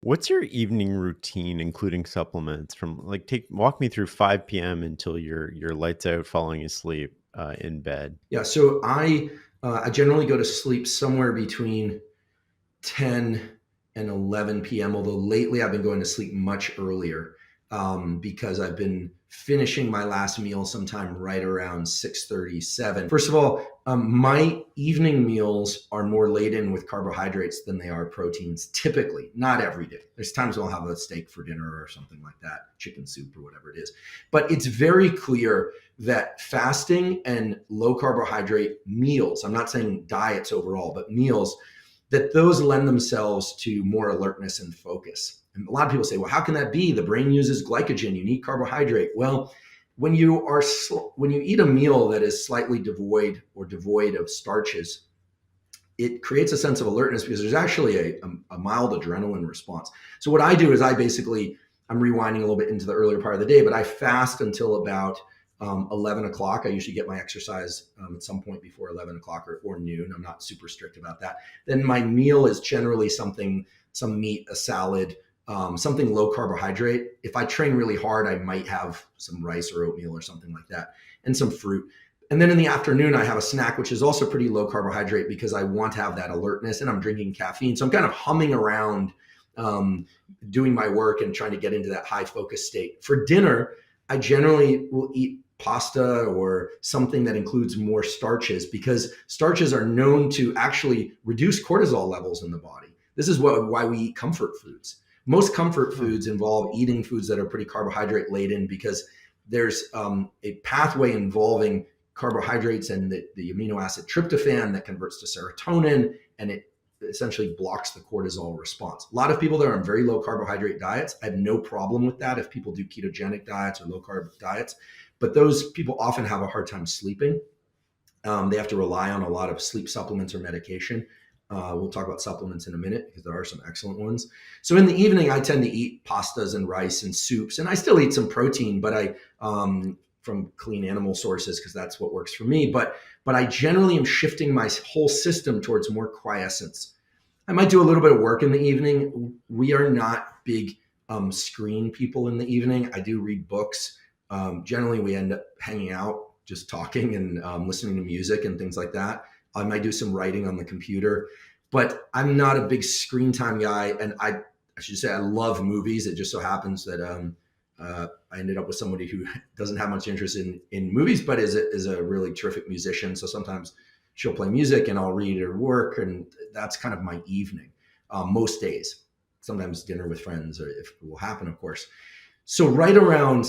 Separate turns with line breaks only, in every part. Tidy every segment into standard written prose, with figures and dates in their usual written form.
What's your evening routine, including supplements? From like, take walk me through 5 p.m. until you're lights out, falling asleep in bed.
Yeah, so I generally go to sleep somewhere between 10 and 11 p.m. Although lately I've been going to sleep much earlier because I've been finishing my last meal sometime right around 6:37. First of all, my evening meals are more laden with carbohydrates than they are proteins. Typically, not every day. There's times when I'll have a steak for dinner or something like that, chicken soup or whatever it is. But it's very clear that fasting and low carbohydrate meals, I'm not saying diets overall, but meals, that those lend themselves to more alertness and focus. And a lot of people say, well, how can that be? The brain uses glycogen, you need carbohydrate. Well, when you eat a meal that is slightly devoid of starches, it creates a sense of alertness because there's actually a mild adrenaline response. So what I do is I'm rewinding a little bit into the earlier part of the day, but I fast until about 11 o'clock. I usually get my exercise at some point before 11 o'clock or noon. I'm not super strict about that. Then my meal is generally some meat, a salad, something low carbohydrate. If I train really hard, I might have some rice or oatmeal or something like that, and some fruit. And then in the afternoon, I have a snack, which is also pretty low carbohydrate because I want to have that alertness, and I'm drinking caffeine. So I'm kind of humming around, doing my work and trying to get into that high focus state. For dinner, I generally will eat pasta or something that includes more starches because starches are known to actually reduce cortisol levels in the body. This is why we eat comfort foods. Most comfort foods involve eating foods that are pretty carbohydrate laden because there's a pathway involving carbohydrates and the amino acid tryptophan that converts to serotonin, and it essentially blocks the cortisol response. A lot of people that are on very low carbohydrate diets, I have no problem with that if people do ketogenic diets or low carb diets, but those people often have a hard time sleeping. They have to rely on a lot of sleep supplements or medication. We'll talk about supplements in a minute because there are some excellent ones. So in the evening, I tend to eat pastas and rice and soups, and I still eat some protein, but from clean animal sources because that's what works for me. But I generally am shifting my whole system towards more quiescence. I might do a little bit of work in the evening. We are not big screen people in the evening. I do read books. Generally, we end up hanging out, just talking and listening to music and things like that. I might do some writing on the computer, but I'm not a big screen time guy. And I should say I love movies. It just so happens that I ended up with somebody who doesn't have much interest in movies, but is a really terrific musician. So sometimes she'll play music and I'll read or work, and that's kind of my evening most days. Sometimes dinner with friends, or if it will happen, of course. So right around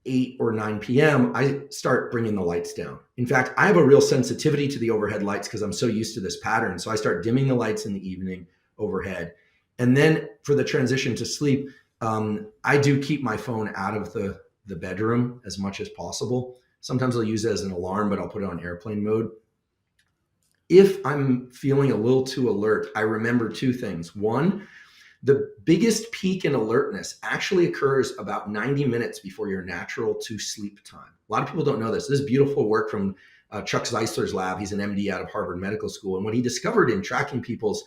8 or 9 p.m., I start bringing the lights down. In fact, I have a real sensitivity to the overhead lights because I'm so used to this pattern. So I start dimming the lights in the evening overhead. And then for the transition to sleep, I do keep my phone out of the bedroom as much as possible. Sometimes I'll use it as an alarm, but I'll put it on airplane mode. If I'm feeling a little too alert, I remember two things. One, the biggest peak in alertness actually occurs about 90 minutes before your natural to sleep time. A lot of people don't know this. This is beautiful work from Chuck Zeisler's lab. He's an MD out of Harvard Medical School. And what he discovered in tracking people's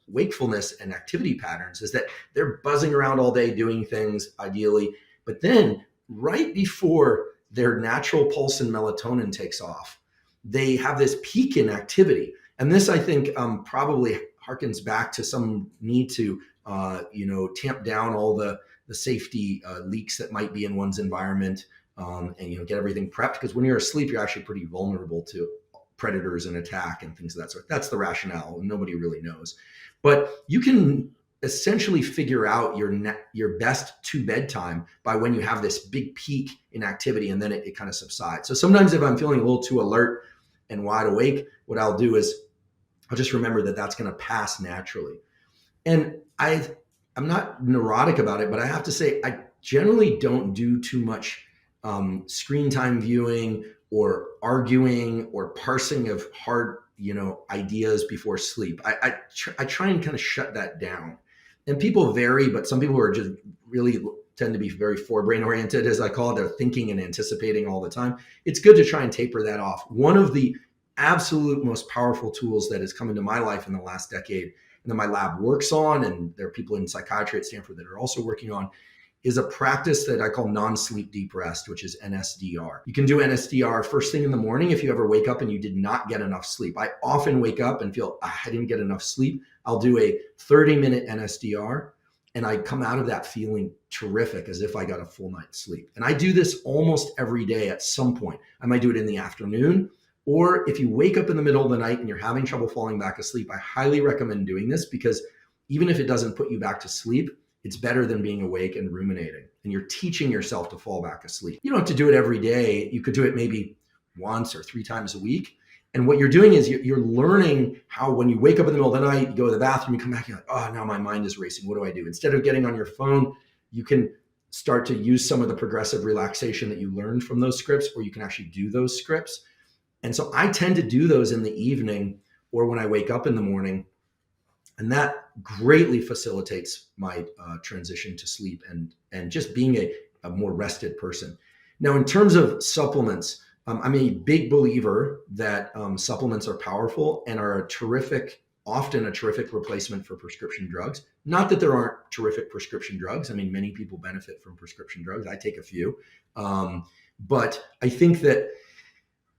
wakefulness and activity patterns is that they're buzzing around all day doing things ideally, but then right before their natural pulse and melatonin takes off, they have this peak in activity. And this, I think, probably harkens back to some need to tamp down all the safety leaks that might be in one's environment, and get everything prepped, because when you're asleep you're actually pretty vulnerable to predators and attack and things of that sort. That's the rationale, and nobody really knows. But you can essentially figure out your best to bedtime by when you have this big peak in activity, and then it kind of subsides. So sometimes if I'm feeling a little too alert and wide awake, what I'll do is I'll just remember that that's going to pass naturally. And I'm not neurotic about it, but I have to say I generally don't do too much screen time viewing or arguing or parsing of hard ideas before sleep. I try and kind of shut that down. And people vary, but some people are just really tend to be very forebrain oriented, as I call it. They're thinking and anticipating all the time. It's good to try and taper that off. One of the absolute most powerful tools that has come into my life in the last decade, that my lab works on, and there are people in psychiatry at Stanford that are also working on, is a practice that I call non-sleep deep rest, which is NSDR. You can do NSDR first thing in the morning if you ever wake up and you did not get enough sleep. I often wake up and feel, I didn't get enough sleep. I'll do a 30-minute NSDR, and I come out of that feeling terrific, as if I got a full night's sleep. And I do this almost every day at some point. I might do it in the afternoon, or if you wake up in the middle of the night and you're having trouble falling back asleep, I highly recommend doing this, because even if it doesn't put you back to sleep, it's better than being awake and ruminating. And you're teaching yourself to fall back asleep. You don't have to do it every day. You could do it maybe once or 3 times a week. And what you're doing is you're learning how, when you wake up in the middle of the night, you go to the bathroom, you come back, you're like, oh, now my mind is racing. What do I do? Instead of getting on your phone, you can start to use some of the progressive relaxation that you learned from those scripts, or you can actually do those scripts. And so I tend to do those in the evening or when I wake up in the morning. And that greatly facilitates my transition to sleep and just being a more rested person. Now, in terms of supplements, I'm a big believer that supplements are powerful and are often a terrific replacement for prescription drugs. Not that there aren't terrific prescription drugs. I mean, many people benefit from prescription drugs. I take a few. But I think that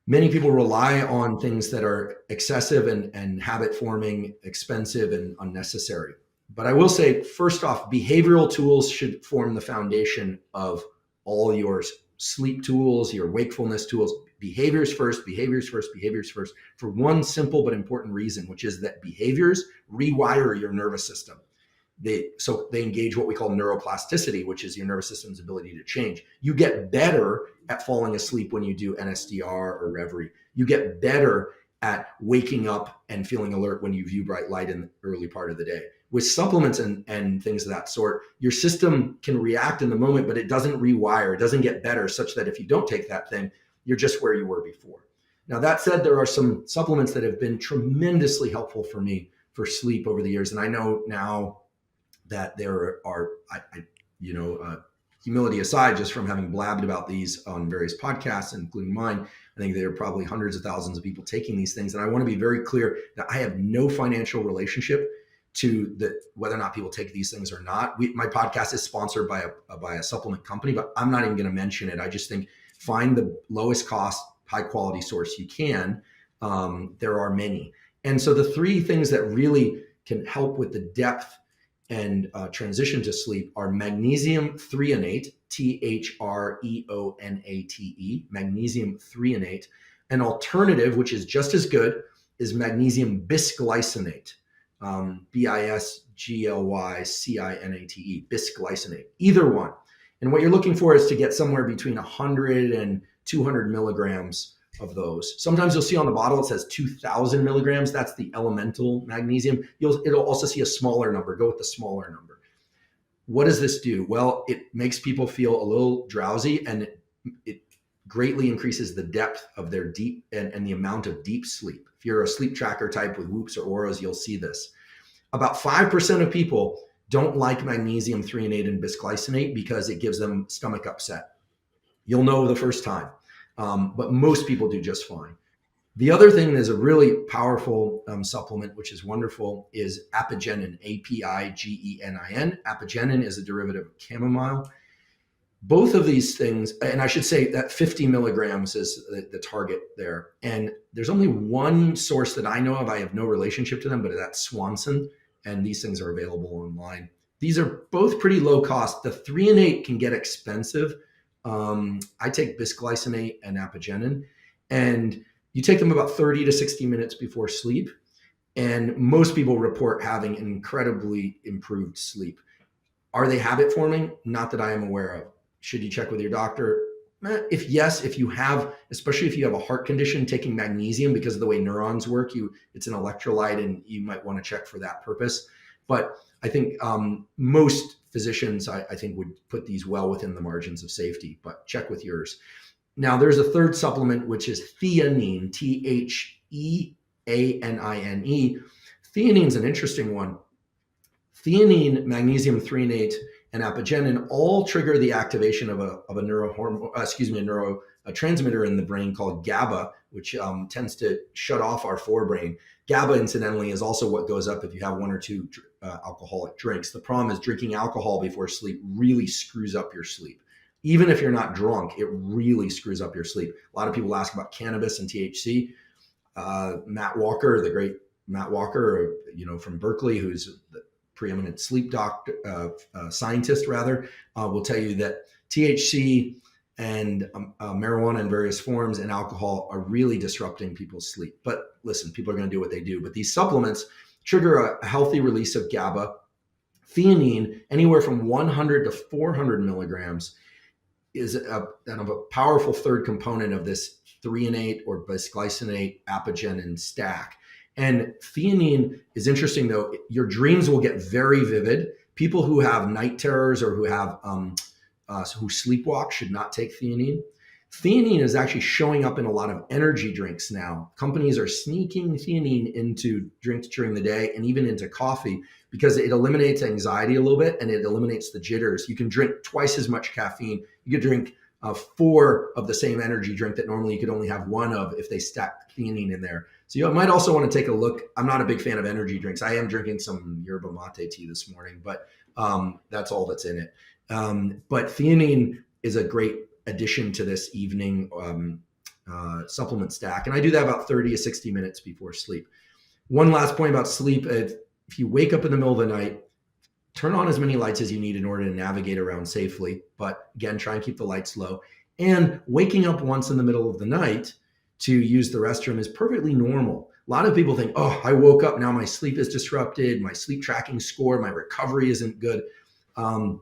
many people rely on things that are excessive and habit forming, expensive and unnecessary. But I will say, first off, behavioral tools should form the foundation of all your sleep tools, your wakefulness tools. Behaviors first, behaviors first, behaviors first, for one simple but important reason, which is that behaviors rewire your nervous system. They engage what we call neuroplasticity, which is your nervous system's ability to change. You get better at falling asleep when you do NSDR or Reverie. You get better at waking up and feeling alert when you view bright light in the early part of the day. With supplements and things of that sort, your system can react in the moment, but it doesn't rewire. It doesn't get better, such that if you don't take that thing, you're just where you were before. Now, that said, there are some supplements that have been tremendously helpful for me for sleep over the years. And I know now that there are, humility aside, just from having blabbed about these on various podcasts, including mine, I think there are probably hundreds of thousands of people taking these things. And I want to be very clear that I have no financial relationship to whether or not people take these things or not. My podcast is sponsored by a supplement company, but I'm not even going to mention it. I just think find the lowest cost, high quality source you can. There are many. And so the 3 things that really can help with the depth and transition to sleep are magnesium threonate, THREONATE, magnesium threonate. An alternative, which is just as good, is magnesium bisglycinate, BISGLYCINATE, bisglycinate, either one. And what you're looking for is to get somewhere between 100 and 200 milligrams of those. Sometimes you'll see on the bottle it says 2,000 milligrams. That's the elemental magnesium. It'll also see a smaller number. Go with the smaller number. What does this do? Well, it makes people feel a little drowsy, and it greatly increases the depth of their deep and the amount of deep sleep. If you're a sleep tracker type with Whoops or Auras, you'll see this. About 5% of people don't like magnesium threonate and bisglycinate because it gives them stomach upset. You'll know the first time. But most people do just fine. The other thing that is a really powerful supplement, which is wonderful, is apigenin, APIGENIN. Apigenin is a derivative of chamomile. Both of these things, and I should say that 50 milligrams is the target there. And there's only one source that I know of. I have no relationship to them, but that's Swanson. And these things are available online. These are both pretty low cost. The threonate can get expensive. I take bisglycinate and apigenin, and you take them about 30 to 60 minutes before sleep. And most people report having an incredibly improved sleep. Are they habit forming? Not that I am aware of. Should you check with your doctor? If yes, especially if you have a heart condition, taking magnesium because of the way neurons work, it's an electrolyte, and you might want to check for that purpose. But I think most physicians, I think, would put these well within the margins of safety, but check with yours. Now, there's a third supplement, which is theanine, THEANINE. Theanine is an interesting one. Theanine, magnesium threonate, and apigenin all trigger the activation of a neurotransmitter in the brain called GABA, which tends to shut off our forebrain. GABA, incidentally, is also what goes up if you have one or two alcoholic drinks. The problem is drinking alcohol before sleep really screws up your sleep. Even if you're not drunk, it really screws up your sleep. A lot of people ask about cannabis and THC. Matt Walker, the great Matt Walker, from Berkeley, who's the preeminent sleep scientist, will tell you that THC and marijuana in various forms and alcohol are really disrupting people's sleep. But listen, people are going to do what they do. But these supplements trigger a healthy release of GABA. Theanine, anywhere from 100 to 400 milligrams, is a powerful third component of this threonate or bisglycinate apigenin stack. And theanine is interesting, though. Your dreams will get very vivid. People who have night terrors or who have who sleepwalk should not take theanine. Theanine is actually showing up in a lot of energy drinks now. Companies are sneaking theanine into drinks during the day and even into coffee because it eliminates anxiety a little bit and it eliminates the jitters. You can drink twice as much caffeine. You could drink 4 of the same energy drink that normally you could only have 1 of if they stacked theanine in there. So you might also want to take a look. I'm not a big fan of energy drinks. I am drinking some yerba mate tea this morning, but that's all that's in it. But theanine is a great addition to this evening supplement stack. And I do that about 30 to 60 minutes before sleep. One last point about sleep. If you wake up in the middle of the night, turn on as many lights as you need in order to navigate around safely. But again, try and keep the lights low. And waking up once in the middle of the night to use the restroom is perfectly normal. A lot of people think, oh, I woke up, now my sleep is disrupted, my sleep tracking score, my recovery isn't good. I'm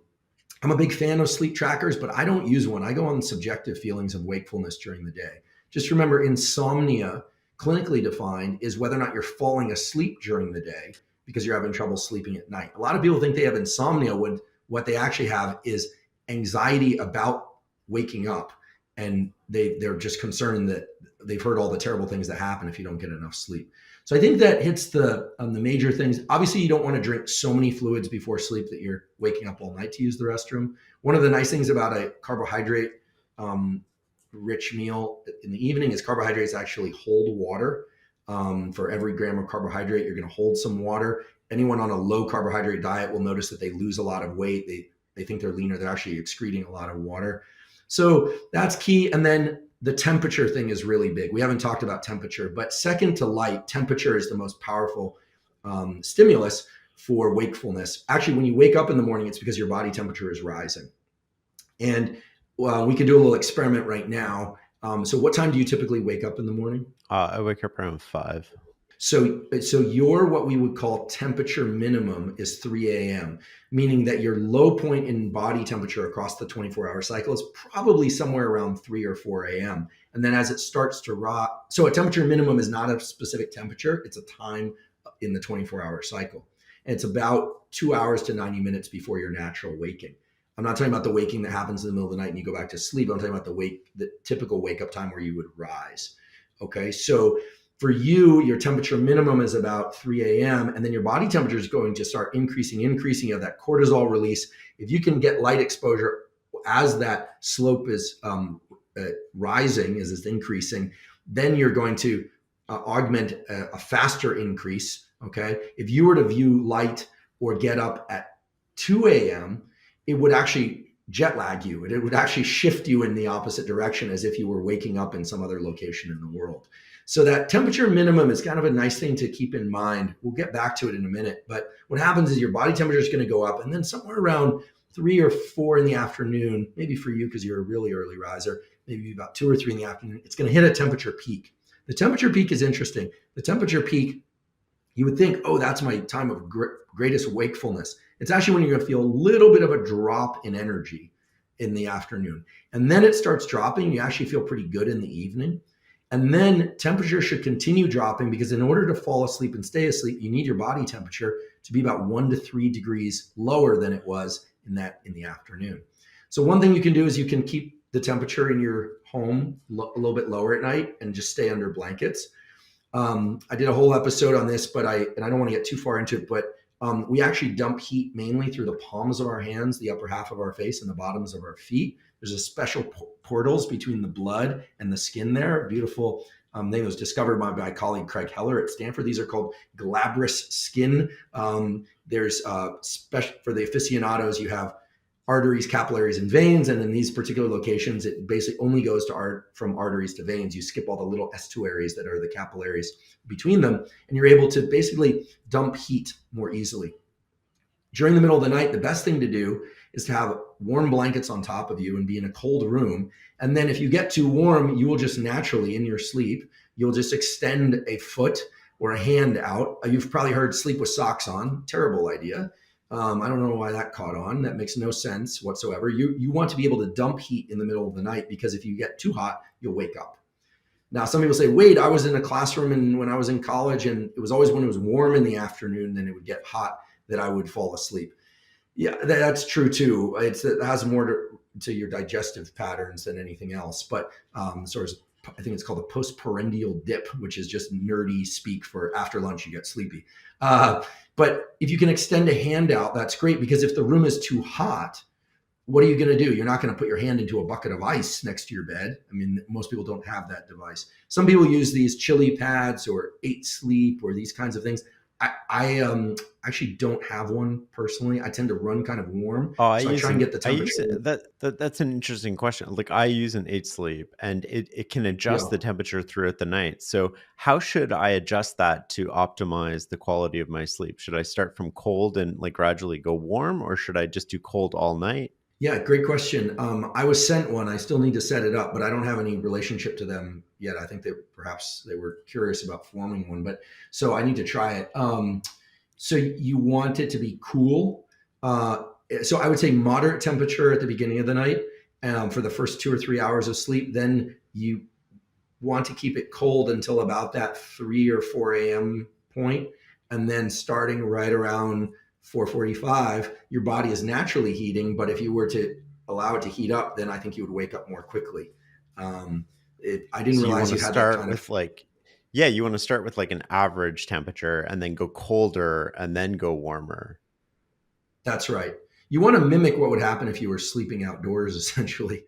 a big fan of sleep trackers, but I don't use one. I go on subjective feelings of wakefulness during the day. Just remember, insomnia, clinically defined, is whether or not you're falling asleep during the day because you're having trouble sleeping at night. A lot of people think they have insomnia when what they actually have is anxiety about waking up. And they're just concerned that they've heard all the terrible things that happen if you don't get enough sleep. So I think that hits the major things. Obviously, you don't want to drink so many fluids before sleep that you're waking up all night to use the restroom. One of the nice things about a carbohydrate rich meal in the evening is carbohydrates actually hold water. For every gram of carbohydrate, you're going to hold some water. Anyone on a low carbohydrate diet will notice that they lose a lot of weight. They think they're leaner. They're actually excreting a lot of water. So that's key. And then the temperature thing is really big. We haven't talked about temperature, but second to light, temperature is the most powerful stimulus for wakefulness. Actually, when you wake up in the morning, it's because your body temperature is rising. And we can do a little experiment right now. So what time do you typically wake up in the morning?
I wake up around 5.
So your what we would call temperature minimum is 3 a.m., meaning that your low point in body temperature across the 24-hour cycle is probably somewhere around 3 or 4 a.m. And then as it starts to rise, so a temperature minimum is not a specific temperature, it's a time in the 24-hour cycle. And it's about 2 hours to 90 minutes before your natural waking. I'm not talking about the waking that happens in the middle of the night and you go back to sleep. I'm talking about the typical wake up time where you would rise. Okay, so for you, your temperature minimum is about 3 a.m. and then your body temperature is going to start increasing. You have that cortisol release. If you can get light exposure as that slope is rising, as it's increasing, then you're going to augment a faster increase. Okay, if you were to view light or get up at 2 a.m., it would actually jet lag you. It would actually shift you in the opposite direction as if you were waking up in some other location in the world. So that temperature minimum is kind of a nice thing to keep in mind. We'll get back to it in a minute. But what happens is your body temperature is going to go up, and then somewhere around 3 or 4 in the afternoon, maybe for you because you're a really early riser, maybe about 2 or 3 in the afternoon, it's going to hit a temperature peak. The temperature peak is interesting. The temperature peak, you would think, oh, that's my time of greatest wakefulness. It's actually when you're going to feel a little bit of a drop in energy in the afternoon. And then it starts dropping. You actually feel pretty good in the evening. And then temperature should continue dropping because in order to fall asleep and stay asleep, you need your body temperature to be about 1 to 3 degrees lower than it was in the afternoon. So one thing you can do is you can keep the temperature in your home a little bit lower at night and just stay under blankets. I did a whole episode on this, and I don't want to get too far into it, but We actually dump heat mainly through the palms of our hands, the upper half of our face, and the bottoms of our feet. There's a special portals between the blood and the skin there. Beautiful thing was discovered by my colleague Craig Heller at Stanford. These are called glabrous skin. There's special for the aficionados. You have arteries, capillaries, and veins, and in these particular locations, it basically only goes to from arteries to veins. You skip all the little estuaries that are the capillaries between them, and you're able to basically dump heat more easily. During the middle of the night, the best thing to do is to have warm blankets on top of you and be in a cold room. And then if you get too warm, you will just naturally, in your sleep, you'll just extend a foot or a hand out. You've probably heard sleep with socks on. Terrible idea. I don't know why that caught on. That makes no sense whatsoever. You want to be able to dump heat in the middle of the night, because if you get too hot, you'll wake up. Now, some people say, wait, I was in a classroom and when I was in college, and it was always when it was warm in the afternoon, then it would get hot, that I would fall asleep. Yeah, that's true too. It has more to your digestive patterns than anything else. But sort of, I think it's called a postprandial dip, which is just nerdy speak for after lunch you get sleepy. But if you can extend a hand out, that's great, because if the room is too hot, what are you going to do? You're not going to put your hand into a bucket of ice next to your bed. I mean, most people don't have that device. Some people use these chili pads or 8 Sleep or these kinds of things. I actually don't have one personally. I tend to run kind of warm,
Oh,
so I try and get the
I use
temperature.
that's an interesting question. Like I use an 8 Sleep, and it can adjust
Yeah.
the temperature throughout the night. So how should I adjust that to optimize the quality of my sleep? Should I start from cold and like gradually go warm, or should I just do cold all night?
Yeah, great question. I was sent one. I still need to set it up, but I don't have any relationship to them yet. I think that perhaps they were curious about forming one, but so I need to try it. So you want it to be cool. So I would say moderate temperature at the beginning of the night for the first 2 or 3 hours of sleep. Then you want to keep it cold until about that 3 or 4 a.m. point, and then starting right around 4:45, your body is naturally heating. But if you were to allow it to heat up, then I think you would wake up more quickly. I didn't
So you
realize
want
you
to
had that
start
kind of.
with like, yeah, you want to start with like an average temperature and then go colder and then go warmer.
That's right. You want to mimic what would happen if you were sleeping outdoors, essentially.